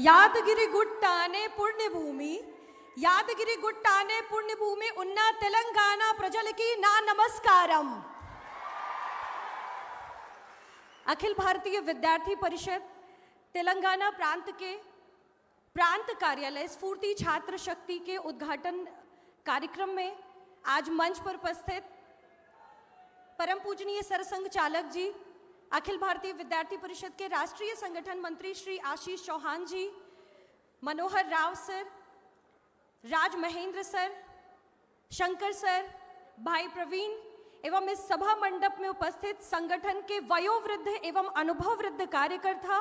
యాదగిరి గుట్ట అనే పుణ్యభూమి యాదగిరి గుట్ట అనే పుణ్యభూమి ఉన్న తెలంగాణ ప్రజలకి నా నమస్కారం। अखिल भारतीय विद्यार्थी परिषद तेलंगाना प्रांत के प्रांत कार्यालय स्फूर्ति छात्र शक्ति के उद्घाटन कार्यक्रम में आज मंच पर उपस्थित परम पूजनीय सरसंघ चालक जी, अखिल भारतीय विद्यार्थी परिषद के राष्ट्रीय संगठन मंत्री श्री आशीष चौहान जी, मनोहर राव सर, राज महेंद्र सर, शंकर सर, भाई प्रवीण एवं इस सभा मंडप में उपस्थित संगठन के वयोवृद्ध एवं अनुभववृद्ध कार्यकर्ता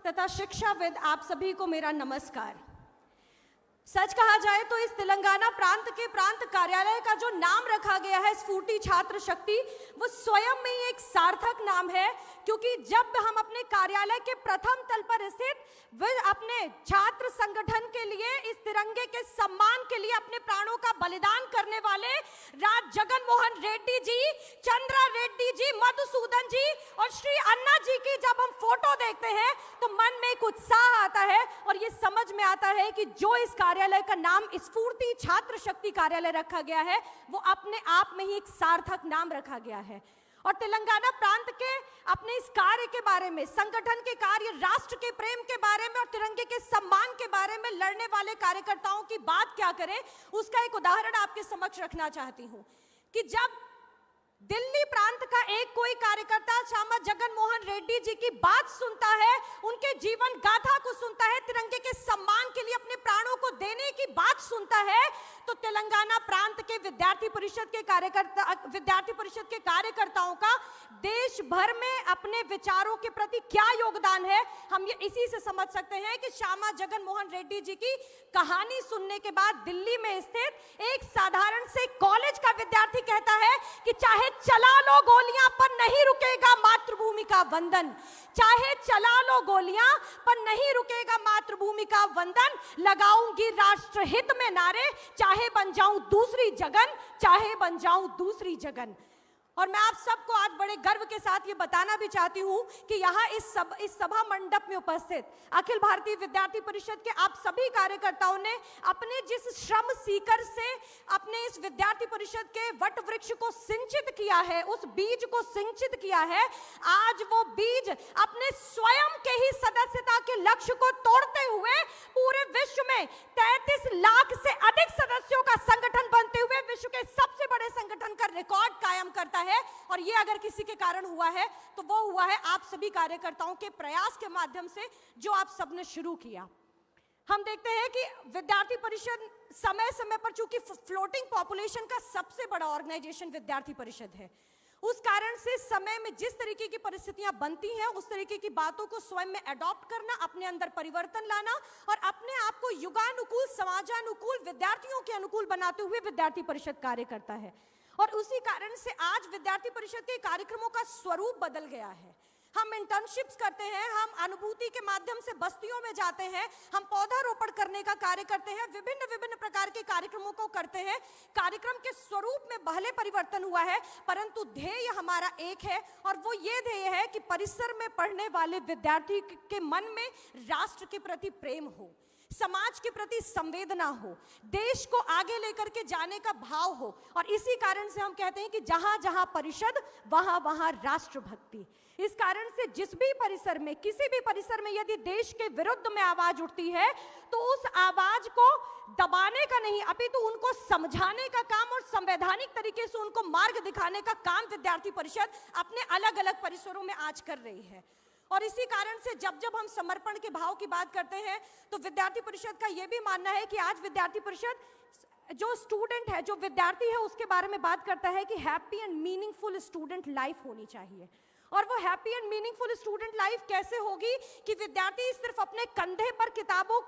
तथा शिक्षाविद, आप सभी को मेरा नमस्कार। सच कहा जाए तो इस तेलंगाना प्रांत के प्रांत कार्यालय का जो नाम रखा गया है स्फूर्ति छात्र शक्ति, वो स्वयं में ही एक सार्थक नाम है, क्योंकि जब हम अपने कार्यालय के प्रथम तल पर स्थित अपने छात्र संगठन के लिए इस तिरंगे के सम्मान के लिए अपने प्राणों का बलिदान करने वाले राज जगन मोहन रेड्डी जी, चंद्रा रेड्डी जी, मधुसूदन जी और श्री अन्ना जी की जब हम फोटो देखते हैं तो मन में एक उत्साह आता है और ये समझ में आता है कि जो इस कार्यालय का नाम स्फूर्ति छात्र शक्ति कार्यालय रखा गया है वो अपने आप में ही एक सार्थक नाम रखा गया है। और तेलंगाना प्रांत के अपने इस कार्य के बारे में, संगठन के कार्य, राष्ट्र के प्रेम के बारे में और तिरंगे के सम्मान के बारे में लड़ने वाले कार्यकर्ताओं की बात क्या करें, उसका एक उदाहरण आपके समक्ष रखना चाहती हूं कि जब दिल्ली प्रांत का एक कोई कार्यकर्ता श्यामा जगन मोहन रेड्डी जी की बात सुनता है, उनके जीवन गाथा को सुनता है, तिरंगे के सम्मान के लिए अपने प्राणों को देने की बात सुनता है, तो तेलंगाना प्रांत के विद्यार्थी परिषद के कार्यकर्ताओं का देश भर में अपने विचारों के प्रति क्या योगदान है, हम ये इसी से समझ सकते हैं कि श्यामा जगन मोहन रेड्डी जी की कहानी सुनने के बाद दिल्ली में स्थित एक साधारण से कॉलेज का विद्यार्थी कहता है कि चाहे चला लो गोलियां पर नहीं रुकेगा मातृभूमि का वंदन, चाहे चला लो गोलियां पर नहीं रुकेगा मातृभूमि का वंदन, लगाऊंगी राष्ट्र हित में नारे, चाहे बन जाऊं दूसरी जगन, चाहे बन जाऊं दूसरी जगन। और मैं आप सबको आज बड़े गर्व के साथ ये बताना भी चाहती हूं कि यहाँ इस सभा मंडप में उपस्थित अखिल भारतीय विद्यार्थी परिषद के आप सभी कार्यकर्ताओं ने अपने जिस श्रम सीकर से अपने इस विद्यार्थी परिषद के वट वृक्ष को सिंचित किया है, उस बीज को सिंचित किया है, आज वो बीज अपने स्वयं के ही सदस्यता के लक्ष्य को तोड़ते हुए पूरे विश्व में 33 लाख से अधिक सदस्यों का संगठन बनते हुए विश्व के सबसे बड़े संगठन का रिकॉर्ड कायम करता है। और ये अगर किसी के कारण हुआ है तो वो हुआ है आप सभी कार्यकर्ताओं के प्रयास के माध्यम से जो आप सबने शुरू किया। हम देखते हैं कि विद्यार्थी परिषद समय समय पर, चूंकि फ्लोटिंग पॉपुलेशन का सबसे बड़ा ऑर्गेनाइजेशन विद्यार्थी परिषद है, उस कारण से समय में जिस तरीके की परिस्थितियां बनती हैं उस तरीके की बातों को स्वयं में अडॉप्ट करना, अपने अंदर परिवर्तन लाना और अपने आप को युगानुकूल, समाजानुकूल, विद्यार्थियों के अनुकूल बनाते हुए विद्यार्थी परिषद कार्य करता है। और उसी कारण से आज विद्यार्थी परिषद के कार्यक्रमों का स्वरूप बदल गया है। हम इंटर्नशिप्स करते हैं, हम अनुभूति के माध्यम से बस्तियों में जाते हैं, हम पौधारोपण करने का कार्य करते हैं, विभिन्न प्रकार के कार्यक्रमों को करते हैं। कार्यक्रम के स्वरूप में भले परिवर्तन हुआ है परंतु ध्येय हमारा एक है और वो ये ध्येय है कि परिसर में पढ़ने वाले विद्यार्थी के मन में राष्ट्र के प्रति प्रेम हो, समाज के प्रति संवेदना हो, देश को आगे लेकर के जाने का भाव हो। और इसी कारण से हम कहते हैं कि जहां जहां परिषद वहां वहां राष्ट्रभक्ति। इस कारण से जिस भी परिसर में, किसी भी परिसर में यदि देश के विरुद्ध में आवाज उठती है तो उस आवाज को दबाने का नहीं, अपितु उनको समझाने का काम और संवैधानिक तरीके से उनको मार्ग दिखाने का काम विद्यार्थी परिषद अपने अलग अलग परिसरों में आज कर रही है। और इसी कारण से जब हम समर्पण के भाव की बात करते हैं तो विद्यार्थी परिषद का यह भी मानना है कि आज विद्यार्थी परिषद जो स्टूडेंट है, जो विद्यार्थी है, उसके बारे में बात करता है कि happy and meaningful student life होनी चाहिए। और वो happy and meaningful student life कैसे होगी कि विद्यार्थी सिर्फ अपने कंधे पर किताबों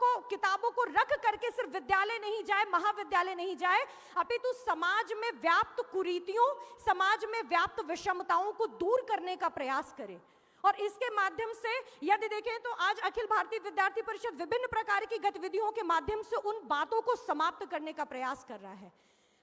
को रख करके सिर्फ विद्यालय नहीं जाए, महाविद्यालय नहीं जाए, अपितु समाज में व्याप्त कुरीतियों, समाज में व्याप्त विषमताओं को दूर करने का प्रयास करे। और इसके माध्यम से यदि देखें तो आज अखिल भारतीय विद्यार्थी परिषद विभिन्न प्रकार की गतिविधियों के माध्यम से उन बातों को समाप्त करने का प्रयास कर रहा है।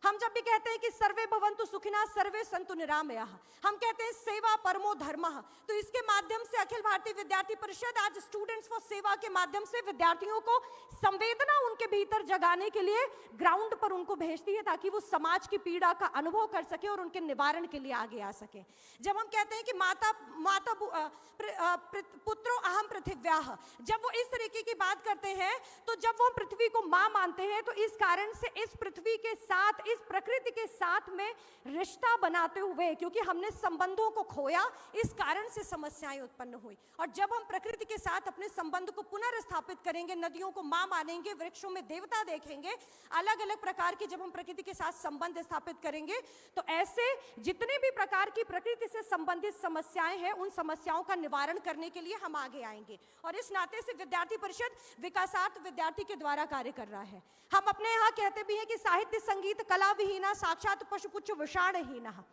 हम जब भी कहते हैं कि सर्वे भवन्तु सुखिनः सर्वे सन्तु निरामयाः, हम कहते हैं सेवा परमो धर्मः, तो इसके माध्यम से अखिल भारतीय विद्यार्थी परिषद आज स्टूडेंट्स फॉर सेवा के माध्यम से विद्यार्थियों को संवेदना उनके भीतर जगाने के लिए ग्राउंड पर उनको भेजती है, ताकि वो समाज की पीड़ा का अनुभव कर सके और उनके निवारण के लिए आगे आ सके। जब हम कहते हैं कि पुत्रो अहम पृथिव्याः, जब वो इस तरीके की बात करते हैं, तो जब वो पृथ्वी को मां मानते हैं, तो इस कारण से इस पृथ्वी के साथ, इस प्रकृति के साथ में रिश्ता बनाते हुए, क्योंकि हमने संबंधों को खोया, इस कारण से समस्याएं उत्पन्न हुई। और जब हम प्रकृति के साथ अपने संबंध को पुनर्स्थापित करेंगे, नदियों को मां मानेंगे, वृक्षों में देवता देखेंगे, अलग अलग प्रकार के जब हम प्रकृति के साथ संबंध स्थापित करेंगे, तो ऐसे जितने भी प्रकार की प्रकृति से संबंधित समस्याएं हैं, उन समस्याओं का निवारण करने के लिए हम आगे आएंगे। और इस नाते से विद्यार्थी परिषद विकासार्थ विद्यार्थी के द्वारा कार्य कर रहा है। हम अपने यहाँ कहते भी हैं कि साहित्य संगीत कला विहीना साक्षात पशुपुच्छ विषाणहीनः,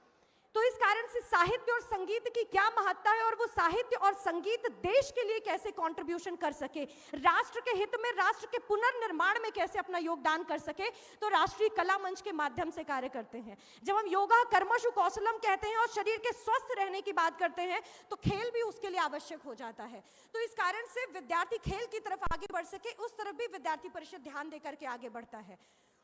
तो इस कारण से साहित्य और संगीत की क्या महत्ता है, और वो साहित्य और संगीत देश के लिए कैसे कंट्रीब्यूशन कर सके, राष्ट्र के हित में, राष्ट्र के पुनर्निर्माण में कैसे अपना योगदान कर सके, तो राष्ट्रीय कला मंच के माध्यम से कार्य करते हैं। जब हम योगा कर्मशु कौशलम कहते हैं और शरीर के स्वस्थ रहने की बात करते हैं, तो खेल भी उसके लिए आवश्यक हो जाता है। तो इस कारण से विद्यार्थी खेल की तरफ आगे बढ़ सके, उस तरफ भी विद्यार्थी परिषद ध्यान देकर के आगे बढ़ता है।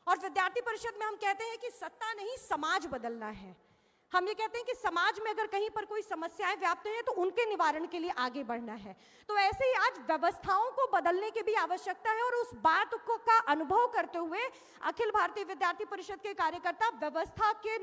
और विद्यार्थी परिषद में हम कहते हैं कि सत्ता नहीं, समाज बदलना है। हम ये कहते हैं कि समाज में अगर कहीं पर कोई समस्याएं व्याप्त हैं, तो उनके निवारण के लिए आगे बढ़ना है। तो ऐसे ही आज व्यवस्थाओं को बदलने की भी आवश्यकता है, और उस बात को का अनुभव करते हुए अखिल भारतीय विद्यार्थी परिषद के कार्यकर्ता व्यवस्था के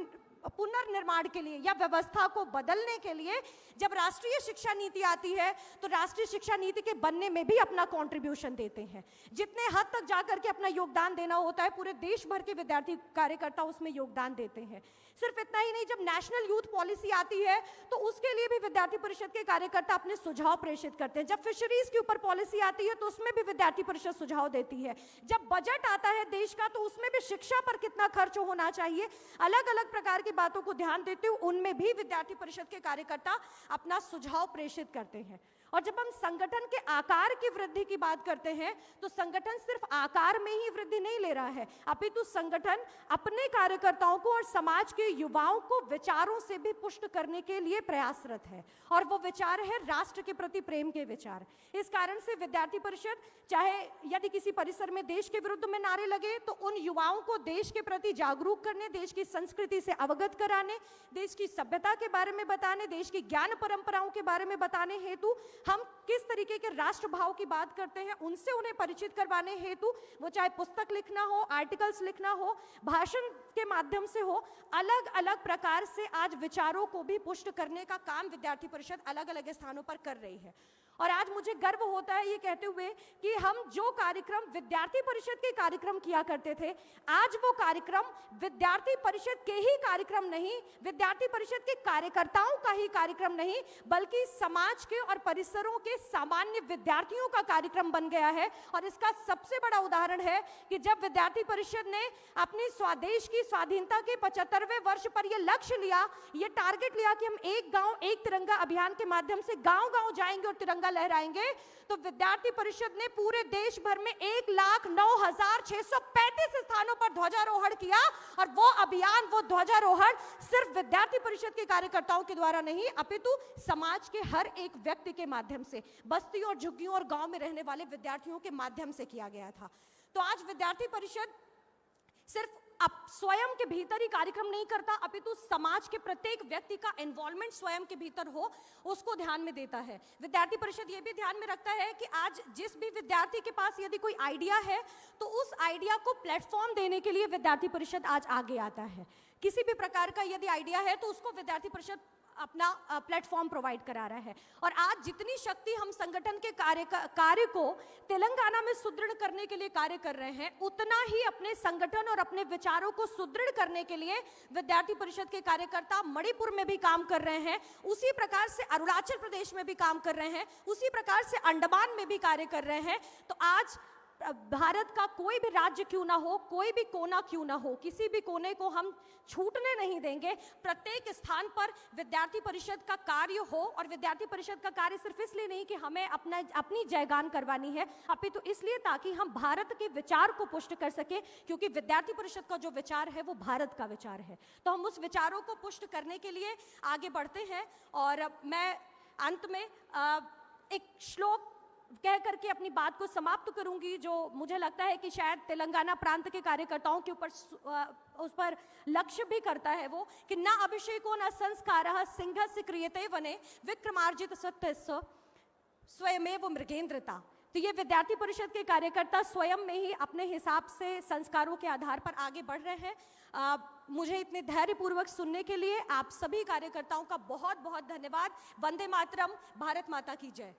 पुनर्निर्माण के लिए या व्यवस्था को बदलने के लिए, जब राष्ट्रीय शिक्षा नीति आती है, तो राष्ट्रीय शिक्षा नीति के बनने में भी अपना कंट्रीब्यूशन देते हैं। जितने हद तक जाकर के अपना योगदान देना होता है, पूरे देश भर के विद्यार्थी कार्यकर्ता उसमें योगदान देते हैं। सिर्फ इतना ही नहीं, जब नेशनल यूथ पॉलिसी आती है, तो उसके लिए भी विद्यार्थी परिषद के कार्यकर्ता अपने सुझाव प्रेषित करते हैं। जब फिशरीज के ऊपर पॉलिसी आती है, तो उसमें भी विद्यार्थी परिषद सुझाव देती है। जब बजट आता है देश का, तो उसमें भी शिक्षा पर कितना खर्च होना चाहिए, अलग अलग प्रकार की बातों को ध्यान देते हुए उनमें भी विद्यार्थी परिषद के कार्यकर्ता अपना सुझाव प्रेषित करते हैं। और जब हम संगठन के आकार की वृद्धि की बात करते हैं, तो संगठन सिर्फ आकार में ही वृद्धि नहीं ले रहा है, अपितु संगठन अपने कार्यकर्ताओं को और समाज के युवाओं को विचारों से भी पुष्ट करने के लिए प्रयासरत है। और वो विचार है राष्ट्र के प्रति प्रेम के विचार। इस कारण से विद्यार्थी परिषद, चाहे यदि किसी परिसर में देश के विरुद्ध में नारे लगे, तो उन युवाओं को देश के प्रति जागरूक करने, देश की संस्कृति से अवगत कराने, देश की सभ्यता के बारे में बताने, देश की ज्ञान परंपराओं के बारे में बताने हेतु हम किस तरीके के राष्ट्र भाव की बात करते हैं, उनसे उन्हें परिचित करवाने हेतु, वो चाहे पुस्तक लिखना हो, आर्टिकल्स लिखना हो, भाषण के माध्यम से हो, अलग अलग प्रकार से आज विचारों को भी पुष्ट करने का काम विद्यार्थी परिषद अलग अलग स्थानों पर कर रही है। और आज मुझे गर्व होता है ये कहते हुए कि हम जो कार्यक्रम विद्यार्थी परिषद के कार्यक्रम किया करते थे, आज वो कार्यक्रम विद्यार्थी परिषद के ही कार्यक्रम नहीं, विद्यार्थी परिषद के कार्यकर्ताओं का ही कार्यक्रम नहीं, बल्कि समाज के और परिसरों के सामान्य विद्यार्थियों का कार्यक्रम बन गया है। और इसका सबसे बड़ा उदाहरण है कि जब विद्यार्थी परिषद ने अपनी स्वदेश की स्वाधीनता के 75वें वर्ष पर यह लक्ष्य लिया, ये टारगेट लिया कि हम एक गांव एक तिरंगा अभियान के माध्यम से गांव-गांव जाएंगे और तिरंगा लहराएंगे, तो विद्यार्थी परिषद ने पूरे देश भर में 1,09,635 स्थानों पर ध्वजारोहण किया। और वो अभियान, वो ध्वजारोहण सिर्फ विद्यार्थी परिषद के कार्यकर्ताओं के द्वारा नहीं, अपितु समाज के हर एक व्यक्ति के माध्यम से, बस्ती और झुग्गियों और गांव में रहने वाले विद्यार्थियों के माध्यम से किया गया था। तो आज विद्यार्थी परिषद सिर्फ अब स्वयं के भीतर ही कार्यक्रम नहीं करता, अपितु समाज के प्रत्येक व्यक्ति का इन्वॉल्वमेंट स्वयं के भीतर हो, उसको ध्यान में देता है। विद्यार्थी परिषद ये भी ध्यान में रखता है कि आज जिस भी विद्यार्थी के पास यदि कोई आइडिया है, तो उस आइडिया को प्लेटफॉर्म देने के लिए विद्यार्थी परिषद आज आगे आता है। किसी भी प्रकार का यदि आइडिया है, तो उसको विद्यार्थी परिषद अपना प्लेटफॉर्म प्रोवाइड करा रहा है। और आज जितनी शक्ति हम संगठन के कार्य को तेलंगाना में सुदृढ़ करने के लिए कार्य कर रहे हैं, उतना ही अपने संगठन और अपने विचारों को सुदृढ़ करने के लिए विद्यार्थी परिषद के कार्यकर्ता मणिपुर में भी काम कर रहे हैं, उसी प्रकार से अरुणाचल प्रदेश में भी काम कर रहे हैं, उसी प्रकार से अंडमान में भी कार्य कर रहे हैं। तो आज भारत का कोई भी राज्य क्यों ना हो, कोई भी कोना क्यों ना हो, किसी भी कोने को हम छूटने नहीं देंगे। प्रत्येक स्थान पर विद्यार्थी परिषद का कार्य हो, और विद्यार्थी परिषद का कार्य सिर्फ इसलिए नहीं कि हमें अपनी जयगान करवानी है, अपितु इसलिए ताकि हम भारत के विचार को पुष्ट कर सके, क्योंकि विद्यार्थी परिषद का जो विचार है वो भारत का विचार है। तो हम उस विचारों को पुष्ट करने के लिए आगे बढ़ते हैं। और मैं अंत में एक श्लोक कह करके अपनी बात को समाप्त करूंगी, जो मुझे लगता है कि शायद तेलंगाना प्रांत के कार्यकर्ताओं के ऊपर उस पर लक्ष्य भी करता है, वो कि न अभिषेको न संस्कारः सिंहस्य क्रियते वने विक्रमार्जित सत्यस्य स्वयमेव मृगेंद्रता। तो ये विद्यार्थी परिषद के कार्यकर्ता स्वयं में ही अपने हिसाब से संस्कारों के आधार पर आगे बढ़ रहे हैं। मुझे इतने धैर्यपूर्वक सुनने के लिए आप सभी कार्यकर्ताओं का बहुत बहुत धन्यवाद। वंदे मातरम, भारत माता की जय।